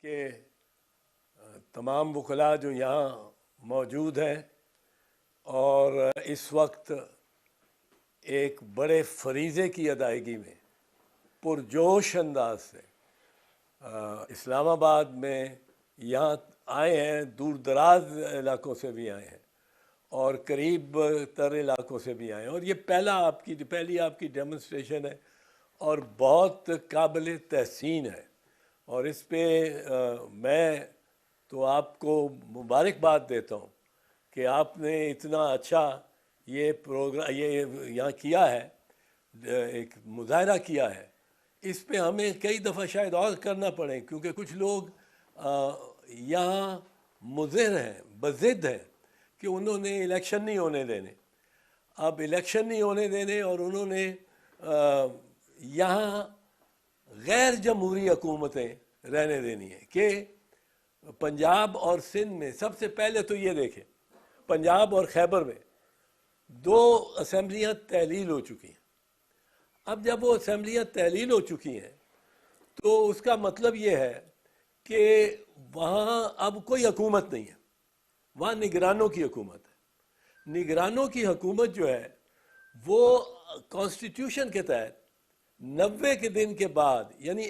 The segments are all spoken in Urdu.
کہ تمام وکلاء جو یہاں موجود ہیں اور اس وقت ایک بڑے فریضے کی ادائیگی میں پرجوش انداز سے اسلام آباد میں یہاں آئے ہیں، دور دراز علاقوں سے بھی آئے ہیں اور قریب تر علاقوں سے بھی آئے ہیں، اور یہ پہلی آپ کی ڈیمونسٹریشن ہے اور بہت قابل تحسین ہے، اور اس پہ میں تو آپ کو مبارکباد دیتا ہوں کہ آپ نے اتنا اچھا یہ پروگرام یہاں کیا ہے، ایک مظاہرہ کیا ہے۔ اس پہ ہمیں کئی دفعہ شاید اور کرنا پڑے، کیونکہ کچھ لوگ یہاں مضر ہیں، بضد ہیں کہ انہوں نے الیکشن نہیں ہونے دینے۔ اب الیکشن نہیں ہونے دینے اور انہوں نے یہاں غیر جمہوری حکومتیں رہنے دینی ہیں کہ پنجاب اور سندھ میں سب سے پہلے تو یہ دیکھیں، پنجاب اور خیبر میں 2 اسمبلیاں تحلیل ہو چکی ہیں۔ اب جب وہ اسمبلیاں تحلیل ہو چکی ہیں تو اس کا مطلب یہ ہے کہ وہاں اب کوئی حکومت نہیں ہے، وہاں نگرانوں کی حکومت ہے۔ نگرانوں کی حکومت جو ہے وہ کانسٹیٹیوشن کے تحت 90 کے دن کے بعد، یعنی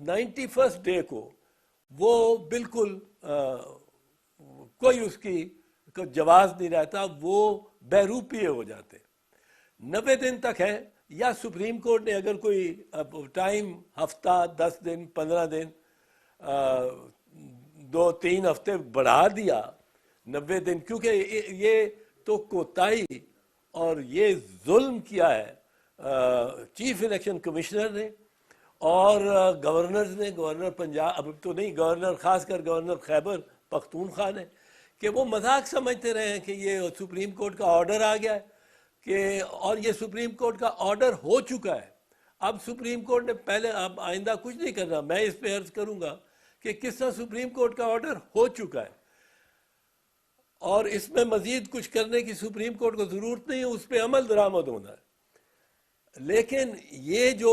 91 ڈے کو وہ بالکل کوئی اس کی جواز نہیں رہتا، وہ بہروپیے ہو جاتے۔ 90 دن تک ہے، یا سپریم کورٹ نے اگر کوئی ٹائم ہفتہ 10 دن 15 دن 2-3 ہفتے بڑھا دیا 90 دن، کیونکہ یہ تو کوتاہی اور یہ ظلم کیا ہے چیف الیکشن کمشنر نے اور گورنرز نے، گورنر پنجاب اب تو نہیں، گورنر خاص کر گورنر خیبر پختونخوا نے، کہ وہ مذاق سمجھتے رہے ہیں کہ یہ سپریم کورٹ کا آرڈر آ گیا ہے اور یہ سپریم کورٹ کا آرڈر ہو چکا ہے۔ اب سپریم کورٹ نے پہلے، اب آئندہ کچھ نہیں کرنا، میں اس پہ عرض کروں گا کہ کس طرح سپریم کورٹ کا آرڈر ہو چکا ہے اور اس میں مزید کچھ کرنے کی سپریم کورٹ کو ضرورت نہیں ہے، اس پہ عمل درآمد ہونا ہے۔ لیکن یہ جو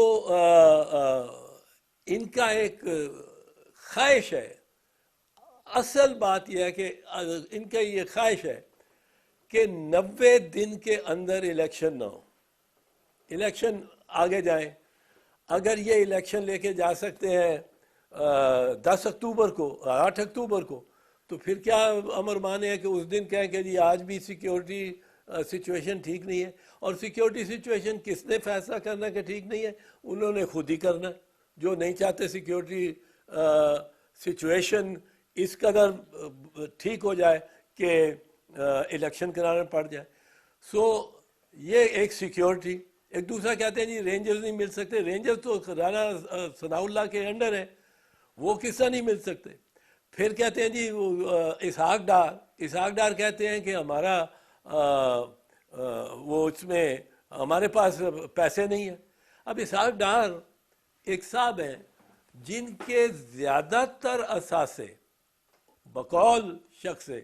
ان کا ایک خواہش ہے، اصل بات یہ ہے کہ ان کا یہ خواہش ہے کہ 90 دن کے اندر الیکشن نہ ہو، الیکشن آگے جائیں۔ اگر یہ الیکشن لے کے جا سکتے ہیں 10 اکتوبر کو، 8 اکتوبر کو، تو پھر کیا امر مانے ہے کہ اس دن کہیں کہ جی آج بھی سیکیورٹی سچویشن ٹھیک نہیں ہے، اور سیکیورٹی سچویشن کس نے فیصلہ کرنا کہ ٹھیک نہیں ہے؟ انہوں نے خود ہی کرنا، جو نہیں چاہتے سیکیورٹی سچویشن اس قدر ٹھیک ہو جائے کہ الیکشن کرانا پڑ جائے۔ سو یہ ایک سیکیورٹی۔ ایک دوسرا کہتے ہیں جی رینجرز نہیں مل سکتے، رینجرز تو رانا ثناء اللہ کے انڈر ہے، وہ کس طرح نہیں مل سکتے؟ پھر کہتے ہیں جی اسحاق ڈار کہتے ہیں کہ ہمارا وہ اس میں ہمارے پاس پیسے نہیں ہیں۔ اب اسحاق ڈار ایک صاحب ہیں جن کے زیادہ تر اثاثے بقول شخص سے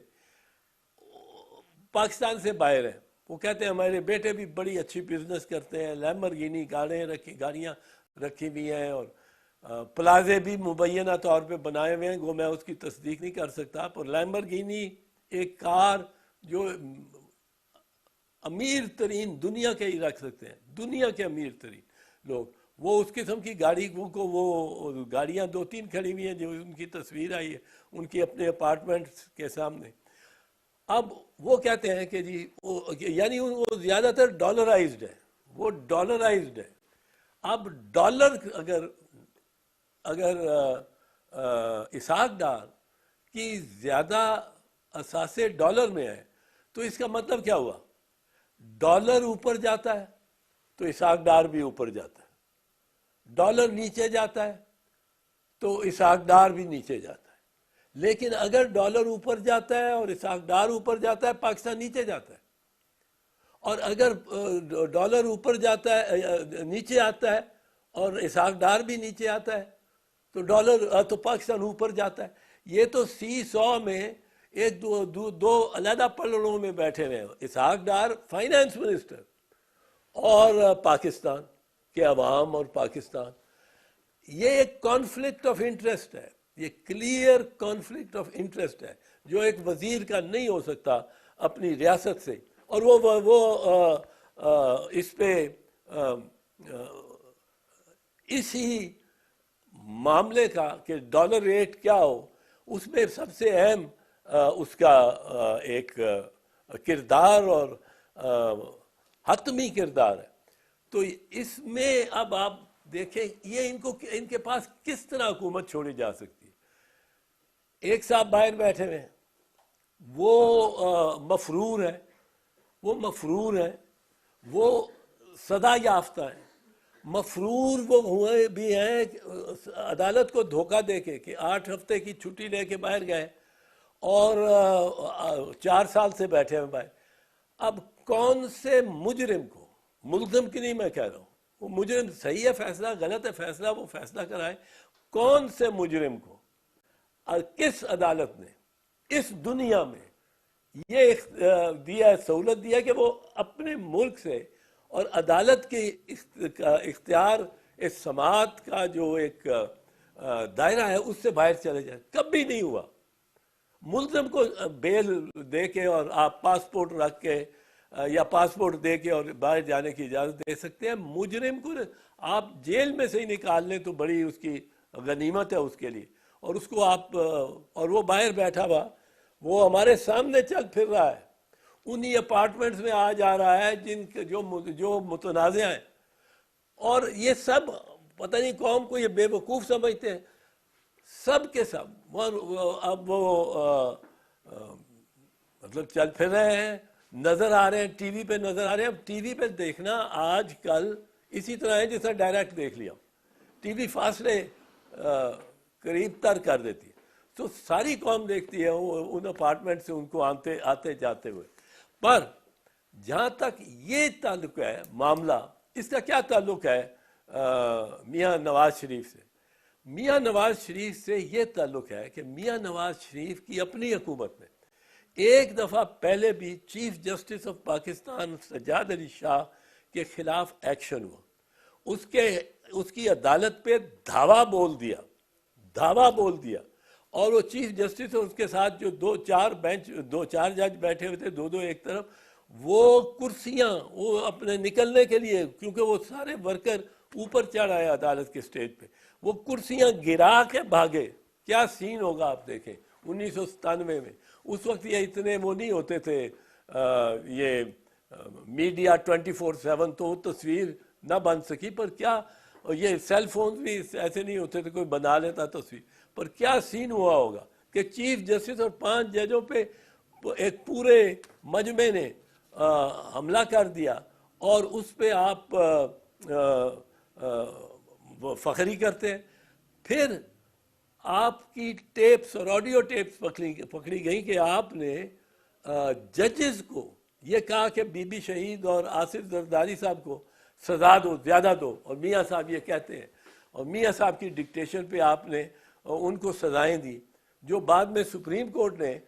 پاکستان سے باہر ہیں۔ وہ کہتے ہیں ہمارے بیٹے بھی بڑی اچھی بزنس کرتے ہیں، لیمبرگینی گاڑیاں رکھی ہوئی ہیں اور پلازے بھی مبینہ طور پہ بنائے ہوئے ہیں، وہ میں اس کی تصدیق نہیں کر سکتا، پر لیمبرگینی ایک کار جو امیر ترین دنیا کے ہی رکھ سکتے ہیں، دنیا کے امیر ترین لوگ، وہ اس قسم کی گاڑی کو، وہ گاڑیاں 2-3 کھڑی ہوئی ہیں جو ان کی تصویر آئی ہے ان کی اپنے اپارٹمنٹس کے سامنے۔ اب وہ کہتے ہیں کہ جی یعنی وہ زیادہ تر ڈالرائزڈ ہے، وہ ڈالرائزڈ ہے۔ اب ڈالر اگر اسحاق ڈار کی زیادہ اثاثے ڈالر میں ہیں تو اس کا مطلب کیا ہوا؟ ڈالر اوپر جاتا ہے تو اسحاق ڈار بھی اوپر جاتا ہے، ڈالر نیچے جاتا ہے تو اسحاق ڈار بھی نیچے جاتا ہے۔ لیکن اگر ڈالر اوپر جاتا ہے اور اسحاق ڈار اوپر جاتا ہے، پاکستان نیچے جاتا ہے، اور اگر ڈالر اوپر جاتا ہے، نیچے آتا ہے اور اسحاق ڈار بھی نیچے آتا ہے تو پاکستان اوپر جاتا ہے۔ یہ تو سی سو میں ایک دو علیحدہ پلڑوں میں بیٹھے ہوئے ہیں، اسحاق ڈار فائنانس منسٹر اور پاکستان کے عوام اور پاکستان۔ یہ ایک کانفلکٹ آف انٹرسٹ ہے یہ کلیئر کانفلکٹ آف انٹرسٹ ہے جو ایک وزیر کا نہیں ہو سکتا اپنی ریاست سے، اور وہ اس پہ اسی معاملے کا کہ ڈالر ریٹ کیا ہو، اس میں سب سے اہم اس کا ایک کردار اور حتمی کردار ہے۔ تو اس میں اب آپ دیکھیں یہ ان کے پاس کس طرح حکومت چھوڑی جا سکتی ہے۔ ایک صاحب باہر بیٹھے ہوئے ہیں، وہ مفرور ہے، وہ سزا یافتہ ہے، مفرور وہ ہوئے بھی ہیں عدالت کو دھوکہ دے کے کہ 8 ہفتے کی چھٹی لے کے باہر گئے اور 4 سال سے بیٹھے ہوئے باہر۔ اب کون سے مجرم کو، ملزم کی نہیں میں کہہ رہا ہوں، وہ مجرم صحیح ہے فیصلہ، غلط ہے فیصلہ، وہ فیصلہ کرائے، کون سے مجرم کو اور کس عدالت نے اس دنیا میں یہ دیا سہولت دیا کہ وہ اپنے ملک سے اور عدالت کی اختیار اس سماعت کا جو ایک دائرہ ہے اس سے باہر چلے جائے؟ کبھی نہیں ہوا۔ ملزم کو بیل دے کے اور آپ پاسپورٹ رکھ کے یا پاسپورٹ دے کے اور باہر جانے کی اجازت دے سکتے ہیں، مجرم کو آپ جیل میں سے ہی نکال لیں تو بڑی اس کی غنیمت ہے اس کے لیے، اور اس کو آپ اور وہ باہر بیٹھا ہوا وہ ہمارے سامنے چل پھر رہا ہے، انہی اپارٹمنٹس میں آ جا رہا ہے جو متنازع ہیں، اور یہ سب پتہ نہیں قوم کو یہ بے وقوف سمجھتے ہیں، سب کے سب اب وہ مطلب چل پھر رہے ہیں، نظر آ رہے ہیں، ٹی وی پہ نظر آ رہے ہیں۔ اب ٹی وی پہ دیکھنا آج کل اسی طرح ہے جیسا ڈائریکٹ دیکھ لیا، ٹی وی فاصلے قریب تر کر دیتی ہے، تو ساری قوم دیکھتی ہے ان اپارٹمنٹ سے ان کو آتے جاتے ہوئے۔ پر جہاں تک یہ تعلق ہے معاملہ، اس کا کیا تعلق ہے میاں نواز شریف سے؟ میاں نواز شریف سے یہ تعلق ہے کہ میاں نواز شریف کی اپنی حکومت میں ایک دفعہ پہلے بھی chief justice of Pakistan Sajjad Ali Shah کے خلاف ایکشن ہوا، اس کی عدالت پہ دھاوا بول دیا، اور وہ چیف جسٹس اور اس کے ساتھ جو 2-4 جج بیٹھے ہوئے تھے، دو ایک طرف، وہ کرسیاں وہ اپنے نکلنے کے لیے، کیونکہ وہ سارے ورکر اوپر چڑھ آئے عدالت کے سٹیج پہ، وہ کرسیاں گرا کے بھاگے۔ کیا سین ہوگا آپ دیکھیں 1997 میں، اس وقت یہ اتنے وہ نہیں ہوتے تھے، یہ میڈیا 24/7 تو وہ تصویر نہ بن سکی، پر کیا یہ سیل فون بھی ایسے نہیں ہوتے تھے کوئی بنا لیتا تصویر، پر کیا سین ہوا ہوگا کہ چیف جسٹس اور 5 ججوں پہ ایک پورے مجمع نے حملہ کر دیا، اور اس پہ آپ فخری کرتے ہیں۔ پھر آپ کی ٹیپس اور آڈیو ٹیپس پکڑی گئیں کہ آپ نے ججز کو یہ کہا کہ بی بی شہید اور آصف زرداری صاحب کو سزا دو، زیادہ دو، اور میاں صاحب یہ کہتے ہیں، اور میاں صاحب کی ڈکٹیشن پہ آپ نے ان کو سزائیں دی، جو بعد میں سپریم کورٹ نے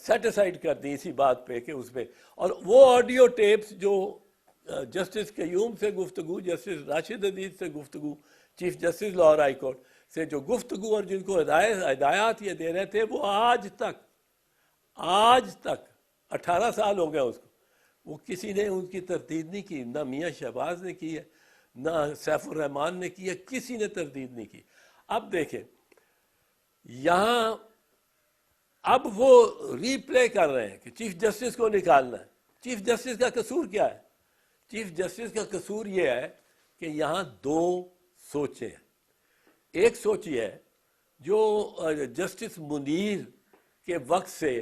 سیٹ اسائڈ کر دی اسی بات پہ کہ اس پہ، اور وہ آڈیو ٹیپس جو جسٹس قیوم سے گفتگو، جسٹس راشد عزیز سے گفتگو، chief justice Lahore high court سے جو گفتگو اور جن کو ہدایات یہ دے رہے تھے، وہ آج تک 18 سال ہو گیا اس کو، وہ کسی نے ان کی تردید نہیں کی، نہ میاں شہباز نے کی ہے، نہ سیف الرحمان نے کی ہے، کسی نے تردید نہیں کی۔ اب دیکھیں یہاں اب وہ ری پلے کر رہے ہیں کہ چیف جسٹس کو نکالنا ہے۔ چیف جسٹس کا قصور کیا ہے؟ چیف جسٹس کا قصور یہ ہے کہ یہاں 2 سوچیں ہیں۔ ایک سوچ یہ ہے جو جسٹس منیر کے وقت سے،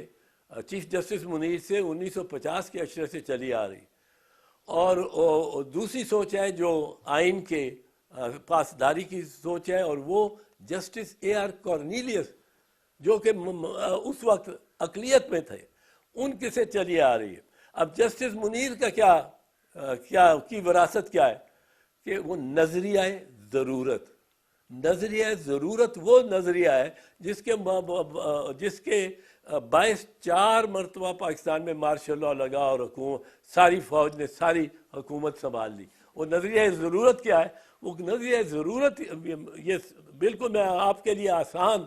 چیف جسٹس منیر سے 1950 کے عشرے سے چلی آ رہی، اور دوسری سوچ ہے جو آئین کے پاسداری کی سوچ ہے، اور وہ جسٹس AR کارنیلیس جو کہ اس وقت اقلیت میں تھے، ان کے سے چلی آ رہی ہے۔ اب جسٹس منیر کا کیا کی وراثت کیا ہے کہ وہ نظریہ ضرورت وہ نظریہ ہے جس کے باعث 4 مرتبہ پاکستان میں مارشل لاء لگا اور ساری فوج نے ساری حکومت سنبھال لی۔ وہ نظریہ ضرورت کیا ہے؟ وہ نظریہ ضرورت، یہ بالکل میں آپ کے لیے آسان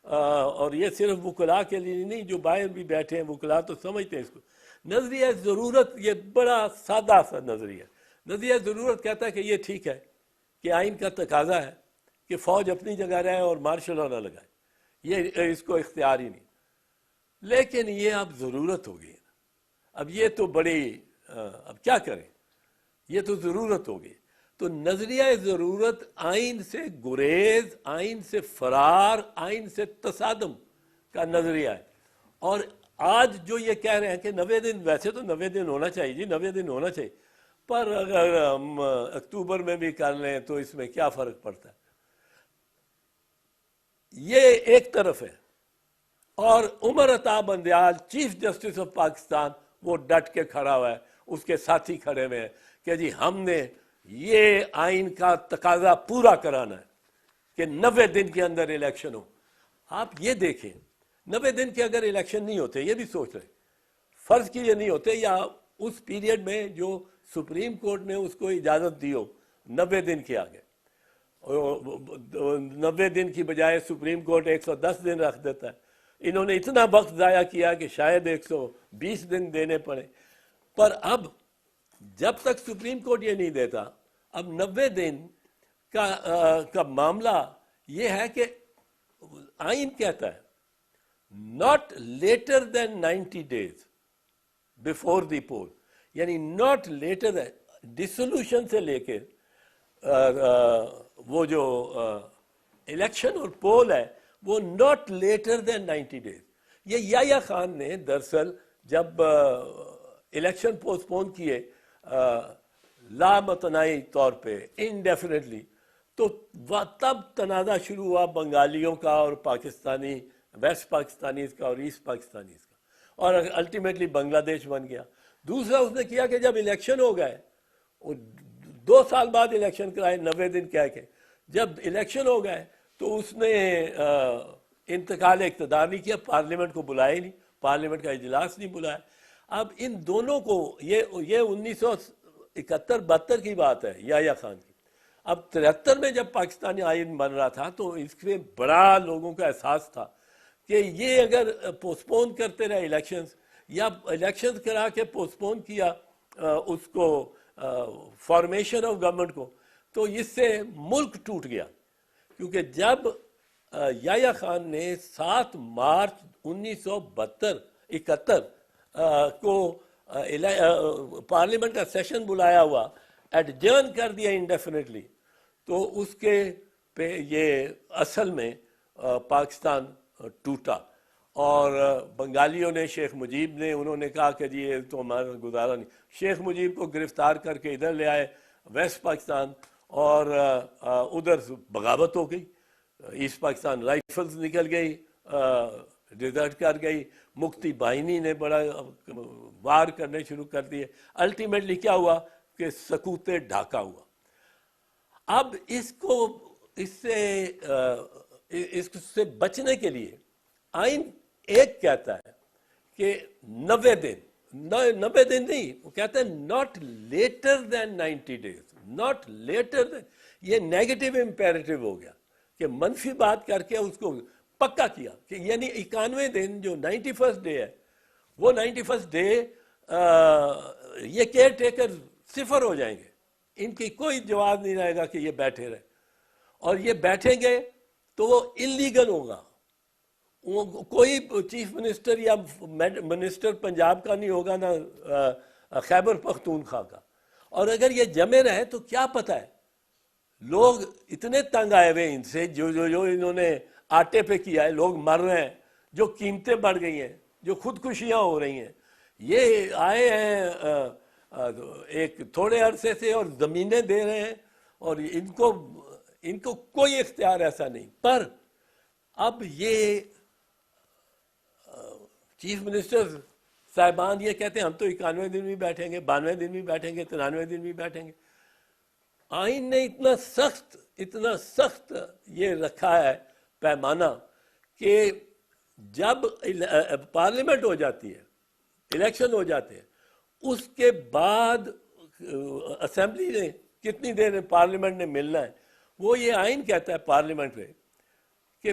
اور یہ صرف وکلاء کے لیے نہیں، جو باہر بھی بیٹھے ہیں وکلاء تو سمجھتے ہیں اس کو. نظریہ ضرورت یہ بڑا سادہ سا نظریہ ضرورت کہتا ہے کہ یہ ٹھیک ہے کہ آئین کا تقاضا ہے کہ فوج اپنی جگہ رہے اور مارشل لا نہ لگائے، یہ اس کو اختیار ہی نہیں. لیکن یہ اب ضرورت ہو گئی، اب یہ تو بڑی اب کیا کریں، یہ تو ضرورت ہو گئی. تو نظریہ ضرورت آئین سے گریز، آئین سے فرار، آئین سے تصادم کا نظریہ ہے. اور آج جو یہ کہہ رہے ہیں کہ 90 دن، ویسے تو 90 دن ہونا چاہیے جی، 90 دن ہونا چاہیے، پر اگر ہم اکتوبر میں بھی کر لیں تو اس میں کیا فرق پڑتا ہے. یہ ایک طرف ہے. اور Umar Ata Bandial chief justice of Pakistan وہ ڈٹ کے کھڑا ہوا ہے، اس کے ساتھی کھڑے ہوئے ہیں کہ جی ہم نے یہ آئین کا تقاضا پورا کرانا ہے کہ 90 دن کے اندر الیکشن ہو. آپ یہ دیکھیں 90 دن کے اگر الیکشن نہیں ہوتے، یہ بھی سوچ رہے فرض کیجئے نہیں ہوتے، یا اس پیریڈ میں جو سپریم کورٹ نے اس کو اجازت دی ہو 90 دن کے آگے، 90 دن کی بجائے سپریم کورٹ 110 دن رکھ دیتا ہے. انہوں نے اتنا وقت ضائع کیا کہ شاید 120 دن دینے پڑے. پر اب جب تک سپریم کورٹ یہ نہیں دیتا، اب 90 دن کا معاملہ یہ ہے کہ آئین کہتا ہے not later than 90 days before the poll، یعنی not later than ڈسولوشن سے لے کے وہ جو الیکشن اور پول ہے وہ not later than 90 days. یہ یحییٰ خان نے دراصل جب الیکشن پوسٹ پون کیے لامتناہی طور پہ انڈیفینیٹلی، تو تب تنازع شروع ہوا بنگالیوں کا اور پاکستانی، ویسٹ پاکستانیز کا اور ایسٹ پاکستانیز کا، اور الٹیمیٹلی بنگلہ دیش بن گیا. دوسرا اس نے کیا کہ جب الیکشن ہو گئے، 2 سال بعد الیکشن کرائے 90 دن کہہ کے، جب الیکشن ہو گئے تو اس نے انتقال اقتدار نہیں کیا، پارلیمنٹ کو بلایا ہی نہیں، پارلیمنٹ کا اجلاس نہیں بلایا. اب ان دونوں کو یہ 1971-72 کی بات ہے یحییٰ خان کی. اب 73 میں جب پاکستانی آئین بن رہا تھا تو اس میں بڑا لوگوں کا احساس تھا کہ یہ اگر پوسٹ پون کرتے رہے الیکشنز، یا الیکشنز کرا کے پوسٹ پون کیا اس کو فارمیشن آف گورنمنٹ کو، تو اس سے ملک ٹوٹ گیا. کیونکہ جب یحییٰ خان نے 7 مارچ 1971 کو پارلیمنٹ کا سیشن بلایا ہوا، ایڈجرن کر دیا انڈیفینیٹلی، تو اس کے پہ یہ اصل میں پاکستان ٹوٹا. اور بنگالیوں نے، شیخ مجیب نے، انہوں نے کہا کہ جی یہ تو ہمارا گزارا نہیں. شیخ مجیب کو گرفتار کر کے ادھر لے آئے ویسٹ پاکستان، اور ادھر بغاوت ہو گئی، ایسٹ پاکستان رائفلز نکل گئی، ڈیزرٹ کر گئی، مکتی باہنی نے بڑا وار کرنے شروع کر دیے. الٹیمیٹلی کیا ہوا کہ سکوت ڈھاکہ ہوا. اب اس سے بچنے کے لیے آئین ایک کہتا ہے کہ 90 دن نہیں، وہ کہتا ہے not later than 90 days، not later than. یہ نیگیٹو امپیریٹو ہو گیا کہ منفی بات کر کے اس کو پکا کیا کہ یعنی 91 دن جو 91st ڈے ہے، وہ 91st ڈے یہ کیئر ٹیکر صفر ہو جائیں گے، ان کی کوئی جواز نہیں رہے گا کہ یہ بیٹھے رہے. اور یہ بیٹھیں گے تو وہ انلیگل ہوگا. کوئی چیف منسٹر یا منسٹر پنجاب کا نہیں ہوگا، نہ خیبر پختونخوا کا. اور اگر یہ جمے رہے تو کیا پتہ ہے، لوگ اتنے تنگ آئے ہوئے ان سے، جو انہوں نے آٹے پہ کیا ہے، لوگ مر رہے ہیں، جو قیمتیں بڑھ گئی ہیں، جو خودکشیاں ہو رہی ہیں. یہ آئے ہیں ایک تھوڑے عرصے سے اور زمینیں دے رہے ہیں، اور ان کو کوئی اختیار ایسا نہیں. پر اب یہ چیف منسٹر صاحبان یہ کہتے ہیں ہم تو 91 دن بھی بیٹھیں گے، 92 دن بھی بیٹھیں گے، 93 دن بھی بیٹھیں گے. آئین نے اتنا سخت یہ رکھا ہے پیمانہ کہ جب پارلیمنٹ ہو جاتی ہے، الیکشن ہو جاتے ہیں، اس کے بعد اسمبلی نے کتنی دیر میں پارلیمنٹ نے ملنا ہے. وہ یہ آئین کہتا ہے پارلیمنٹ میں کہ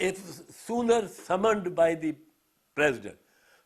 if sooner summoned by the president.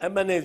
MNA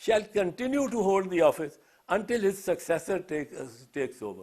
shall continue to hold the office until his successor takes over.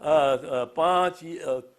5,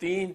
3,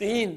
3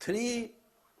3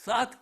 7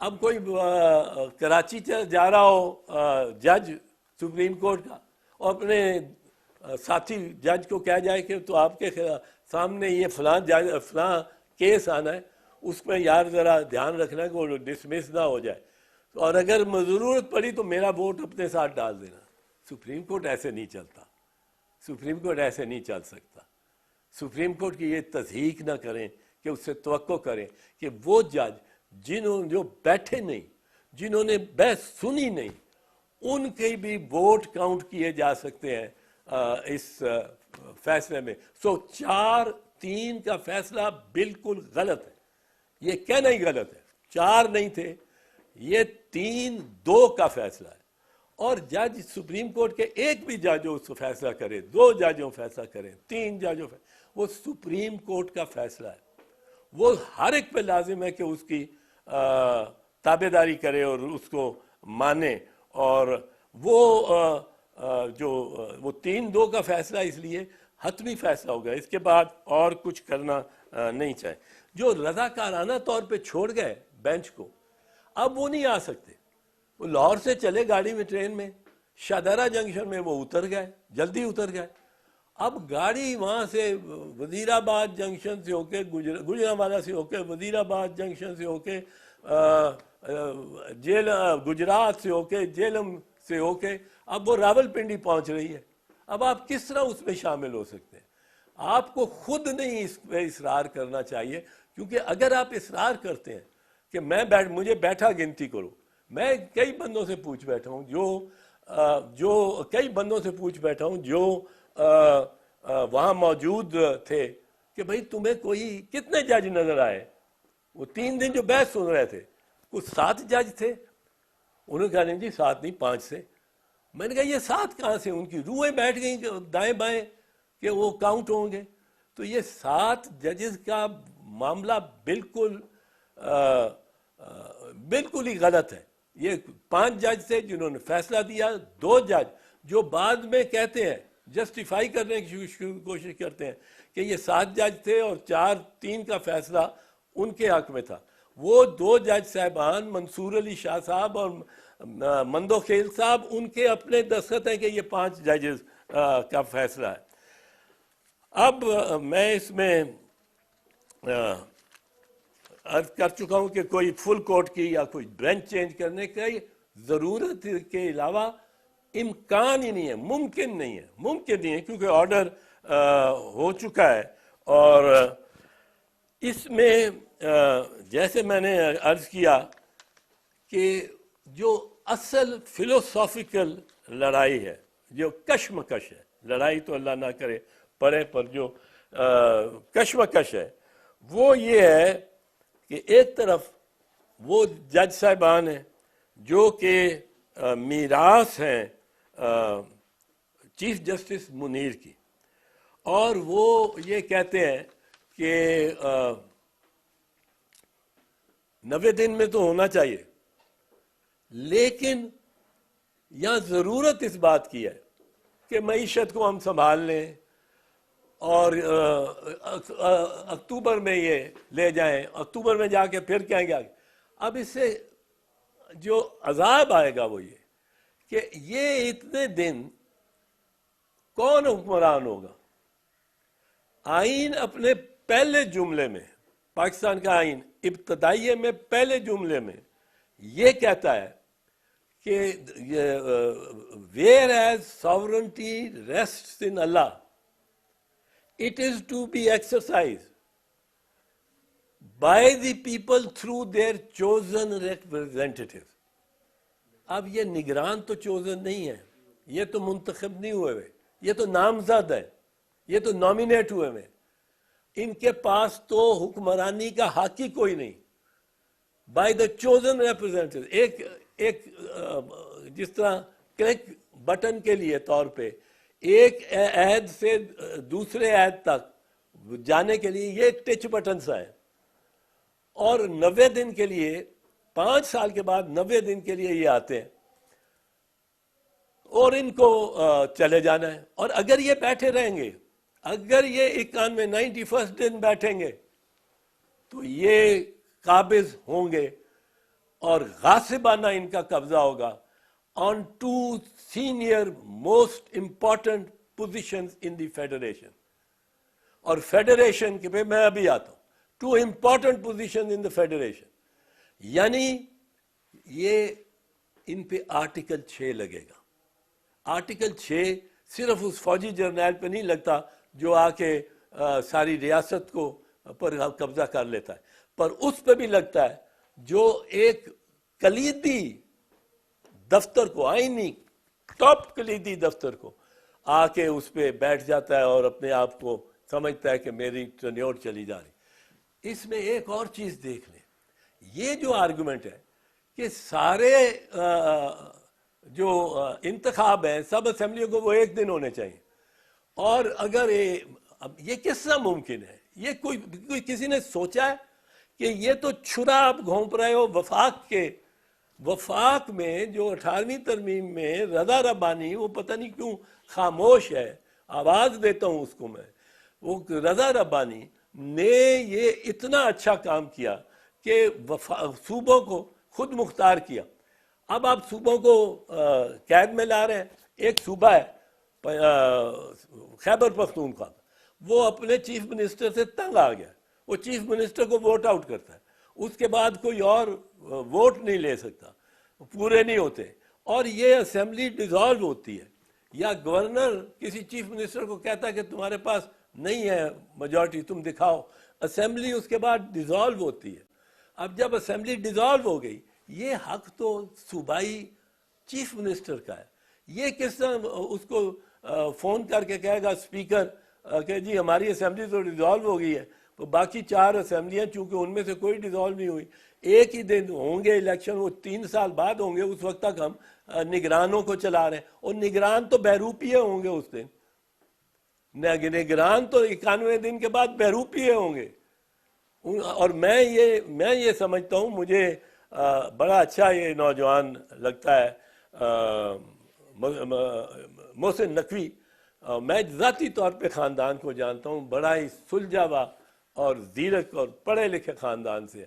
اب کوئی کراچی جا رہا ہو جج سپریم کورٹ کا اور اپنے ساتھی جج کو کہہ جائے کہ تو آپ کے سامنے یہ فلاں کیس آنا ہے، اس میں یار ذرا دھیان رکھنا کہ وہ ڈسمس نہ ہو جائے، اور اگر ضرورت پڑی تو میرا ووٹ اپنے ساتھ ڈال دینا۔ سپریم کورٹ ایسے نہیں چلتا، سپریم کورٹ ایسے نہیں چل سکتا۔ سپریم کورٹ کی یہ تصدیق نہ کریں کہ اس سے توقع کریں کہ وہ جج جو بیٹھے نہیں، جنہوں نے بحث سنی نہیں، ان کے بھی ووٹ کاؤنٹ کیے جا سکتے ہیں اس فیصلے میں۔ 4-3 کا فیصلہ بالکل غلط ہے، یہ کہنا ہی غلط ہے۔ 4 نہیں تھے، یہ 3-2 کا فیصلہ ہے، اور جج سپریم کورٹ کے ایک بھی جج اس کو فیصلہ کرے، 2 ججوں فیصلہ کریں، 3 ججوں وہ سپریم کورٹ کا فیصلہ ہے۔ وہ ہر ایک پہ لازم ہے کہ اس کی تابع داری کرے اور اس کو مانے، اور وہ جو 3-2 کا فیصلہ اس لیے حتمی فیصلہ ہوگا، اس کے بعد اور کچھ کرنا نہیں چاہے۔ جو رضاکارانہ طور پہ چھوڑ گئے بینچ کو، اب وہ نہیں آ سکتے۔ وہ لاہور سے چلے گاڑی میں، ٹرین میں، شاہدرہ جنکشن میں وہ اتر گئے، جلدی اتر گئے۔ اب گاڑی وہاں سے وزیر آباد جنکشن سے ہو کے، گجرانوالہ سے ہو کے، وزیر آباد جنکشن سے ہو کے، گجرات سے ہو کے، جیلم سے ہو کے، اب وہ راول پنڈی پہنچ رہی ہے۔ اب آپ کس طرح اس میں شامل ہو سکتے ہیں؟ آپ کو خود نہیں اس پہ اصرار کرنا چاہیے، کیونکہ اگر آپ اصرار کرتے ہیں کہ مجھے بیٹھا گنتی کرو، میں کئی بندوں سے پوچھ بیٹھا ہوں جو وہاں موجود تھے کہ بھئی تمہیں کتنے جج نظر آئے؟ وہ 3 دن جو بحث سن رہے تھے، کچھ 7 جج تھے۔ انہوں نے کہا نہیں جی 7 نہیں 5 سے۔ میں نے کہا یہ 7 کہاں سے؟ ان کی روحیں بیٹھ گئیں دائیں بائیں کہ وہ کاؤنٹ ہوں گے۔ تو یہ 7 ججز کا معاملہ بالکل ہی غلط ہے۔ یہ 5 جج تھے جنہوں نے فیصلہ دیا، 2 جج جو بعد میں کہتے ہیں، جسٹیفائی کرنے کی کوشش کرتے ہیں کہ یہ 7 جج تھے اور 4-3 کا فیصلہ ان کے حق میں تھا۔ وہ 2 جج صاحبان، منصور علی شاہ صاحب اور مندو خیل صاحب، ان کے اپنے دستخط ہیں کہ یہ 5 ججز کا فیصلہ ہے۔ اب میں اس میں عرض کر چکا ہوں کہ کوئی فل کورٹ کی یا کوئی بینچ چینج کرنے کی ضرورت کے علاوہ امکان ہی نہیں ہے، ممکن نہیں ہے، کیونکہ آرڈر ہو چکا ہے۔ اور اس میں جیسے میں نے عرض کیا کہ جو اصل فلوسافیکل لڑائی ہے، جو کشمکش ہے، لڑائی تو اللہ نہ کرے پڑے، پر جو کشمکش ہے وہ یہ ہے کہ ایک طرف وہ جج صاحبان ہیں جو کہ میراث ہیں چیف جسٹس منیر کی، اور وہ یہ کہتے ہیں کہ 90 دن میں تو ہونا چاہیے، لیکن یہاں ضرورت اس بات کی ہے کہ معیشت کو ہم سنبھال لیں اور اکتوبر میں یہ لے جائیں، اکتوبر میں جا کے پھر کہیں گے آگے۔ اب اس سے جو عذاب آئے گا وہ یہ کہ یہ اتنے دن کون حکمران ہوگا؟ آئین اپنے پہلے جملے میں، پاکستان کا آئین ابتدائیے میں پہلے جملے میں یہ کہتا ہے کہ where as sovereignty rests in Allah, it is to be exercised by the people through their chosen representatives. اب یہ نگران تو چوزن نہیں ہے، یہ تو منتخب نہیں ہوئے ہوئے، یہ تو نامزد ہے، یہ تو نامینیٹ ہوئے ہوئے، ان کے پاس تو حکمرانی کا حق ہی کوئی نہیں۔ بائی دا چوزن ریپرزینٹیو، ایک جس طرح کلک بٹن کے لیے طور پہ ایک عہد سے دوسرے عہد تک جانے کے لیے یہ ایک ٹچ بٹن سا ہے، اور 90 دن کے لیے 5 سال کے بعد 90 دن کے لیے یہ آتے ہیں اور ان کو چلے جانا ہے۔ اور اگر یہ بیٹھے رہیں گے، اگر یہ 91 دن بیٹھیں گے تو یہ قابض ہوں گے اور غاصبانہ ان کا قبضہ ہوگا on to senior most important positions in the federation. اور فیڈریشن کے پہ میں ابھی آتا ہوں, to important position in the federation, یعنی یہ ان پہ آرٹیکل 6 لگے گا. آرٹیکل 6 صرف اس فوجی جرنیل پہ نہیں لگتا جو آ کے ساری ریاست کو پر قبضہ کر لیتا ہے, پر اس پہ بھی لگتا ہے جو ایک کلیدی دفتر کو, آئینی ٹاپ کلیدی دفتر کو آ کے اس پہ بیٹھ جاتا ہے اور اپنے آپ کو سمجھتا ہے کہ میری ٹرنیور چلی جا رہی. اس میں ایک اور چیز دیکھ لیں, یہ جو آرگومنٹ ہے کہ سارے جو انتخاب ہیں سب اسمبلیوں کو وہ ایک دن ہونے چاہیے, اور اگر اب یہ کس طرح ممکن ہے؟ یہ کوئی کسی نے سوچا ہے کہ یہ تو چھرا آپ گھونپ رہے ہو وفاق کے. وفاق میں جو 18ویں ترمیم میں رضا ربانی, وہ پتہ نہیں کیوں خاموش ہے, آواز دیتا ہوں اس کو میں, وہ رضا ربانی نے یہ اتنا اچھا کام کیا کہ صوبوں کو خود مختار کیا. اب آپ صوبوں کو قید میں لا رہے ہیں. ایک صوبہ ہے خیبر پختونخوا, وہ اپنے چیف منسٹر سے تنگ آ گیا, وہ چیف منسٹر کو ووٹ آؤٹ کرتا ہے, اس کے بعد کوئی اور ووٹ نہیں لے سکتا, پورے نہیں ہوتے, اور یہ اسمبلی ڈیزالو ہوتی ہے, یا گورنر کسی چیف منسٹر کو کہتا ہے کہ تمہارے پاس نہیں ہے میجورٹی, تم دکھاؤ, اسمبلی اس کے بعد ڈیزالو ہوتی ہے. اب جب اسمبلی ڈیزالو ہو گئی, یہ حق تو صوبائی چیف منسٹر کا ہے. یہ کس طرح اس کو فون کر کے کہے گا اسپیکر کہ جی ہماری اسمبلی تو ڈیزالو ہو گئی ہے, تو باقی 4 اسمبلیاں چونکہ ان میں سے کوئی ڈیزالو نہیں ہوئی, ایک ہی دن ہوں گے الیکشن, وہ 3 سال بعد ہوں گے, اس وقت تک ہم نگرانوں کو چلا رہے ہیں, اور نگران تو بہروپیے ہوں گے اس دن, نگران تو 91 دن کے بعد بہروپیے ہوں گے. اور میں یہ سمجھتا ہوں, مجھے بڑا اچھا یہ نوجوان لگتا ہے محسن نقوی, میں ذاتی طور پہ خاندان کو جانتا ہوں, بڑا ہی سلجھا ہوا اور زیرک اور پڑھے لکھے خاندان سے,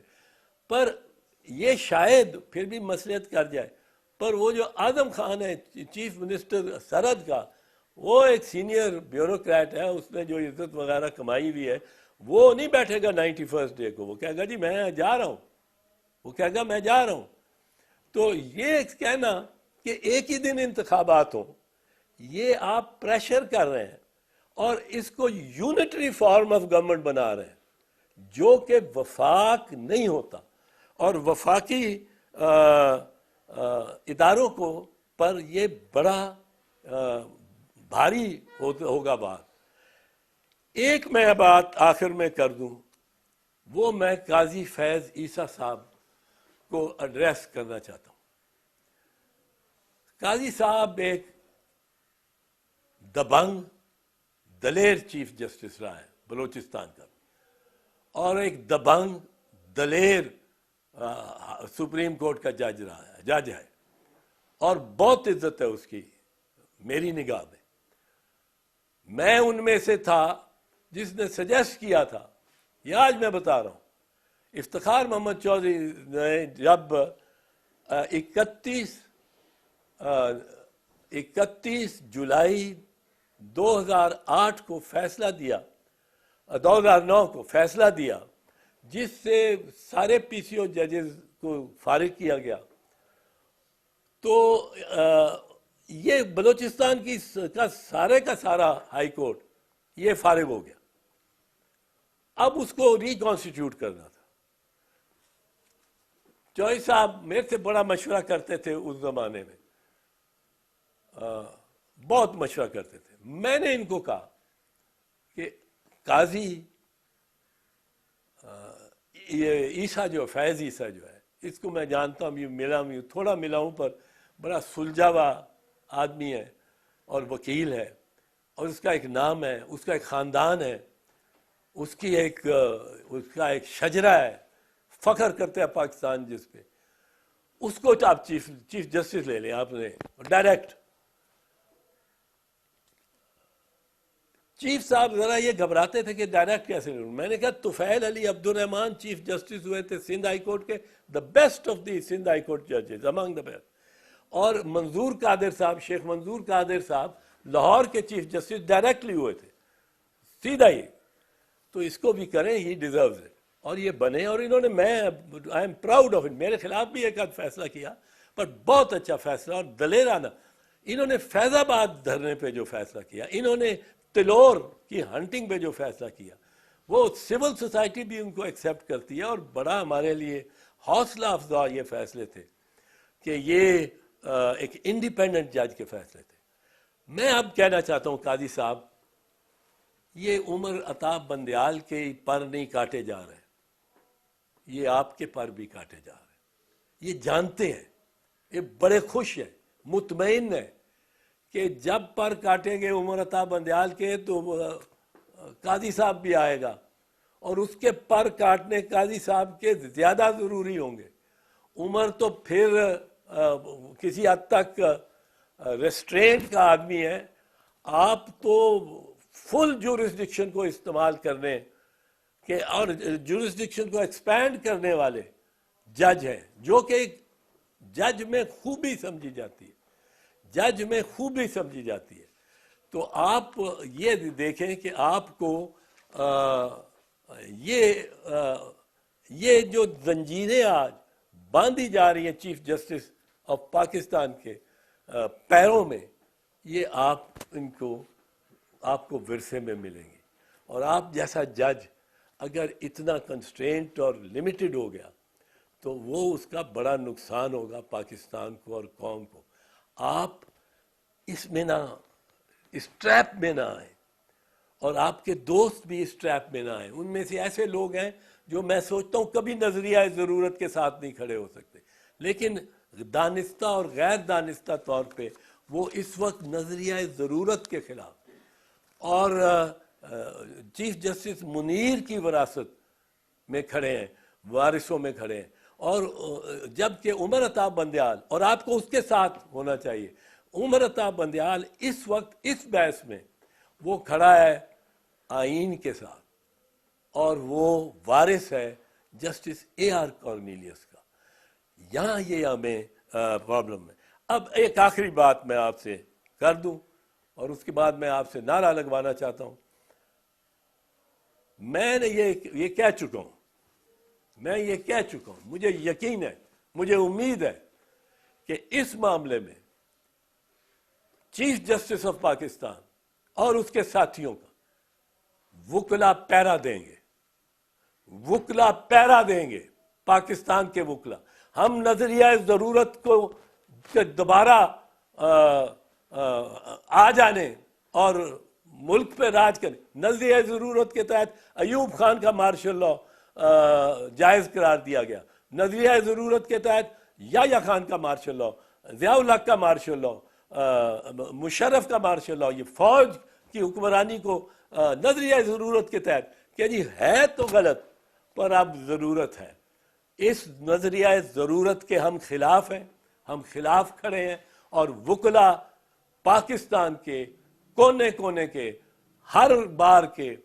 پر یہ شاید پھر بھی مصلحت کر جائے. پر وہ جو اعظم خان ہے چیف منسٹر سرحد کا, وہ ایک سینئر بیوروکریٹ ہے, اس نے جو عزت وغیرہ کمائی ہوئی ہے, وہ نہیں بیٹھے گا 91 ڈے کو, وہ کہے گا جی میں جا رہا ہوں, وہ کہے گا میں جا رہا ہوں. تو یہ کہنا کہ ایک ہی دن انتخابات ہوں, یہ آپ پریشر کر رہے ہیں اور اس کو یونٹری فارم آف گورنمنٹ بنا رہے ہیں, جو کہ وفاق نہیں ہوتا, اور وفاقی اداروں کو پر یہ بڑا بھاری ہوگا بات. ایک میں بات آخر میں کر دوں, وہ میں قاضی فیض عیسیٰ صاحب کو ایڈریس کرنا چاہتا ہوں. قاضی صاحب ایک دبنگ دلیر چیف جسٹس رہا ہے بلوچستان کا, اور ایک دبنگ دلیر سپریم کورٹ کا جج ہے, اور بہت عزت ہے اس کی میری نگاہ میں. میں ان میں سے تھا جس نے سجیسٹ کیا تھا, یہ آج میں بتا رہا ہوں, افتخار محمد چودھری نے جب 31 جولائی 2008 کو فیصلہ دیا, 2009 کو فیصلہ دیا, جس سے سارے پی سی او ججز کو فارغ کیا گیا, تو یہ بلوچستان کی کا سارا ہائی کورٹ یہ فارغ ہو گیا. اب اس کو ریکانسٹیٹیوٹ کرنا تھا. چوہدری صاحب میرے سے بڑا مشورہ کرتے تھے اس زمانے میں, بہت مشورہ کرتے تھے. میں نے ان کو کہا کہ قاضی یہ عیسیٰ جو فیض عیسیٰ جو ہے, اس کو میں جانتا ہوں, تھوڑا ملا ہوں, پر بڑا سلجھا ہوا آدمی ہے اور وکیل ہے, اور اس کا ایک نام ہے, اس کا ایک خاندان ہے, اس کا ایک شجرہ ہے, فخر کرتے ہیں پاکستان جس پہ. اس کو آپ چیف جسٹس لے لیں آپ نے ڈائریکٹ. چیف صاحب ذرا یہ گھبراتے تھے کہ ڈائریکٹ کیسے لوں. میں نے کہا طفیل علی عبد الرحمان چیف جسٹس ہوئے تھے سندھ ہائی کورٹ کے, the best of the Sindh high court ججز, امنگ دا بیسٹ. اور منظور قادر صاحب, شیخ منظور قادر صاحب لاہور کے چیف جسٹس ڈائریکٹلی ہوئے تھے, سیدھا ہی. تو اس کو بھی کریں, ہی ڈیزروز اٹ. اور یہ بنے, اور انہوں نے, میں I am proud of it, میرے خلاف بھی ایک آدھ فیصلہ کیا پر بہت اچھا فیصلہ اور دلیرانہ. انہوں نے فیض آباد دھرنے پہ جو فیصلہ کیا, انہوں نے تلور کی ہنٹنگ پہ جو فیصلہ کیا, وہ سول سوسائٹی بھی ان کو ایکسیپٹ کرتی ہے. اور بڑا ہمارے لیے حوصلہ افزا یہ فیصلے تھے کہ یہ ایک انڈیپینڈنٹ جج کے فیصلے تھے. میں اب کہنا چاہتا ہوں قاضی صاحب, یہ عمر عطا بندیال کے پر نہیں کاٹے جا رہے, یہ آپ کے پر بھی کاٹے جا رہے ہیں. یہ جانتے ہیں, یہ بڑے خوش ہیں, مطمئن ہیں کہ جب پر کاٹیں گے عمر عطا بندیال کے تو قاضی صاحب بھی آئے گا, اور اس کے پر کاٹنے قاضی صاحب کے زیادہ ضروری ہوں گے. عمر تو پھر کسی حد تک ریسٹرینٹ کا آدمی ہے, آپ تو فل جورسڈکشن کو استعمال کرنے کہ, اور جورسڈکشن کو ایکسپینڈ کرنے والے جج ہیں, جو کہ ایک جج میں خوبی سمجھی جاتی ہے, جج میں خوبی سمجھی جاتی ہے. تو آپ یہ دیکھیں کہ آپ کو یہ جو زنجیریں آج باندھی جا رہی ہیں چیف جسٹس آف پاکستان کے پیروں میں, یہ آپ کو ورثے میں ملیں گی. اور آپ جیسا جج اگر اتنا کنسٹرینٹ اور لمیٹڈ ہو گیا تو وہ اس کا بڑا نقصان ہوگا پاکستان کو اور قوم کو. آپ اس میں نہ, اس ٹریپ میں نہ آئیں, اور آپ کے دوست بھی اس ٹریپ میں نہ آئیں. ان میں سے ایسے لوگ ہیں جو میں سوچتا ہوں کبھی نظریہ ضرورت کے ساتھ نہیں کھڑے ہو سکتے, لیکن دانستہ اور غیر دانستہ طور پہ وہ اس وقت نظریہ ضرورت کے خلاف. اور چیف جسٹس منیر کی وراثت میں کھڑے ہیں, وارثوں میں کھڑے ہیں. اور جبکہ عمر عطا بندیال, اور آپ کو اس کے ساتھ ہونا چاہیے, عمر عطا بندیال اس وقت اس بحث میں وہ کھڑا ہے آئین کے ساتھ, اور وہ وارث ہے جسٹس اے آر کارنیلیس کا. یہاں یہ ہمیں پرابلم ہے. اب ایک آخری بات میں آپ سے کر دوں, اور اس کے بعد میں آپ سے نعرہ لگوانا چاہتا ہوں. میں نے یہ کہہ چکا ہوں, مجھے یقین ہے, مجھے امید ہے کہ اس معاملے میں چیف جسٹس آف پاکستان اور اس کے ساتھیوں کا وکلا پیرا دیں گے, پاکستان کے وکلا. ہم نظریہ ضرورت کو دوبارہ آ جانے اور ملک پہ راج کرنے, نظریہ ضرورت کے تحت ایوب خان کا مارشل لا جائز قرار دیا گیا, نظریہ ضرورت کے تحت یحییٰ خان کا مارشل لا, ضیاء الحق کا مارشل لا, مشرف کا مارشل لا, یہ فوج کی حکمرانی کو نظریہ ضرورت کے تحت کہ جی ہے تو غلط پر اب ضرورت ہے. اس نظریہ ضرورت کے ہم خلاف ہیں, ہم خلاف کھڑے ہیں. اور وکلا پاکستان کے کونے کونے کے, ہر بار کے,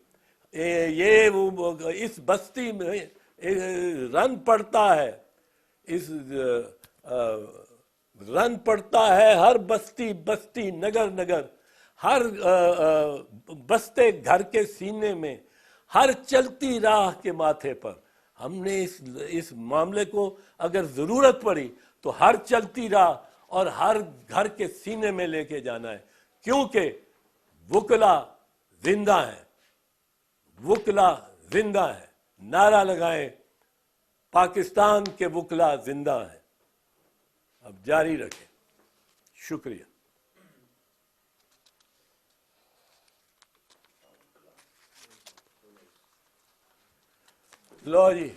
یہ اس بستی میں رن پڑتا ہے ہر بستی نگر نگر, ہر بستے گھر کے سینے میں, ہر چلتی راہ کے ماتھے پر. ہم نے اس معاملے کو اگر ضرورت پڑی تو ہر چلتی راہ اور ہر گھر کے سینے میں لے کے جانا ہے, کیونکہ وکلا زندہ ہیں, وکلا زندہ ہیں. نعرہ لگائیں, پاکستان کے وکلا زندہ ہیں. اب جاری رکھیں. شکریہ. لو جی.